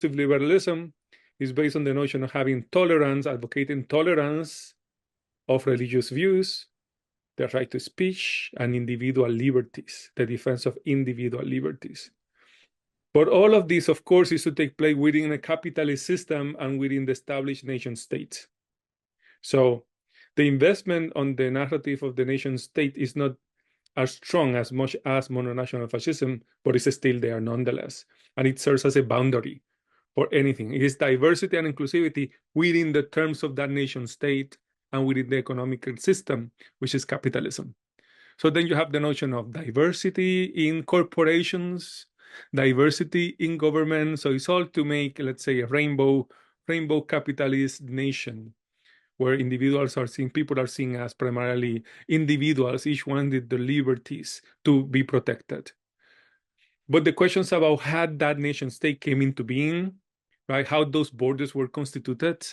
liberalism is based on the notion of having tolerance, advocating tolerance of religious views, the right to speech, and individual liberties, the defense of individual liberties. But all of this, of course, is to take place within a capitalist system and within the established nation state. So the investment on the narrative of the nation state is not as strong as much as mononational fascism, but it's still there nonetheless. And it serves as a boundary for anything. It is diversity and inclusivity within the terms of that nation state and within the economic system, which is capitalism. So then you have the notion of diversity in corporations, diversity in government. So it's all to make, let's say, a rainbow capitalist nation where individuals are seen, people are seen as primarily individuals, each one with the liberties to be protected. But the questions about how that nation state came into being, right, how those borders were constituted,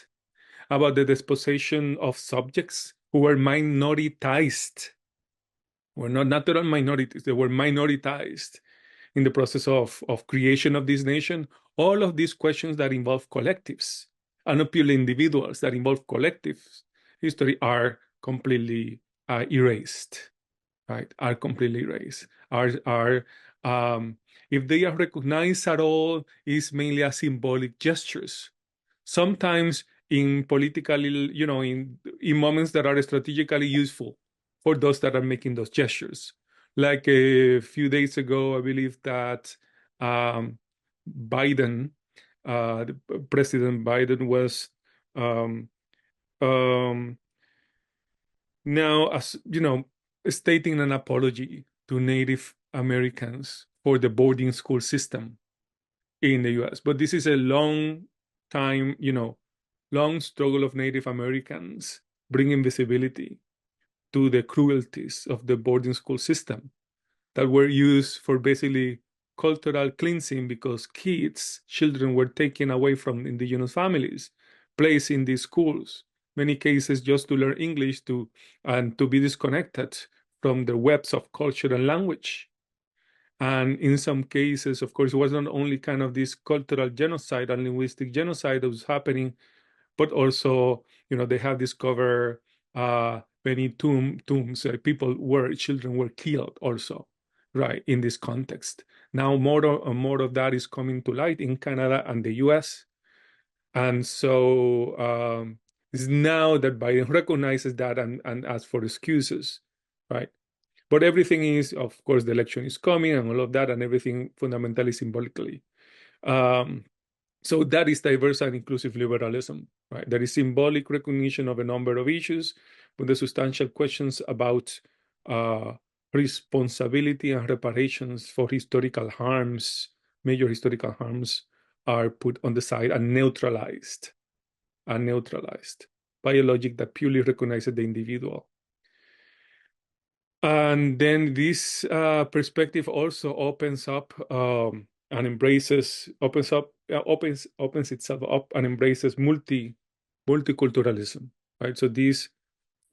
about the dispossession of subjects who were minoritized, were not natural minorities, they were minoritized in the process of creation of this nation. All of these questions that involve collectives and not purely individuals, that involve collective history, are completely erased, right? Are completely erased. If they are recognized at all, is mainly as symbolic gestures. Sometimes in politically, in moments that are strategically useful for those that are making those gestures. Like a few days ago, I believe that Biden, President Biden, was now, as stating an apology to Native Americans for the boarding school system in the U.S. But this is a long time, long struggle of Native Americans bringing visibility to the cruelties of the boarding school system that were used for basically cultural cleansing, because children were taken away from indigenous families, placed in these schools, many cases just to learn English and to be disconnected from the webs of culture and language. And in some cases, of course, it was not only kind of this cultural genocide and linguistic genocide that was happening, but also, they have discovered many tombs, children were killed also, right, in this context. Now more of that is coming to light in Canada and the US. And so it's now that Biden recognizes that and asks for excuses, right? But everything is, of course, the election is coming and all of that, and everything fundamentally symbolically. So that is diverse and inclusive liberalism, right? There is symbolic recognition of a number of issues, but the substantial questions about responsibility and reparations for historical harms, major historical harms, are put on the side and neutralized by a logic that purely recognizes the individual. And then this perspective also opens up and opens itself up and embraces multiculturalism, right? So this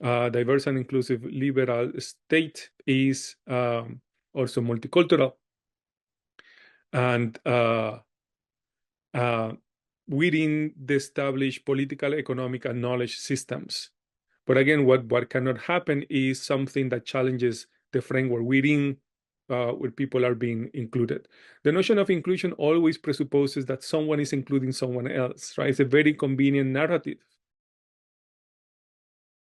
diverse and inclusive liberal state is also multicultural, and within the established political, economic, and knowledge systems. But again, what cannot happen is something that challenges the framework within where people are being included. The notion of inclusion always presupposes that someone is including someone else, right? It's a very convenient narrative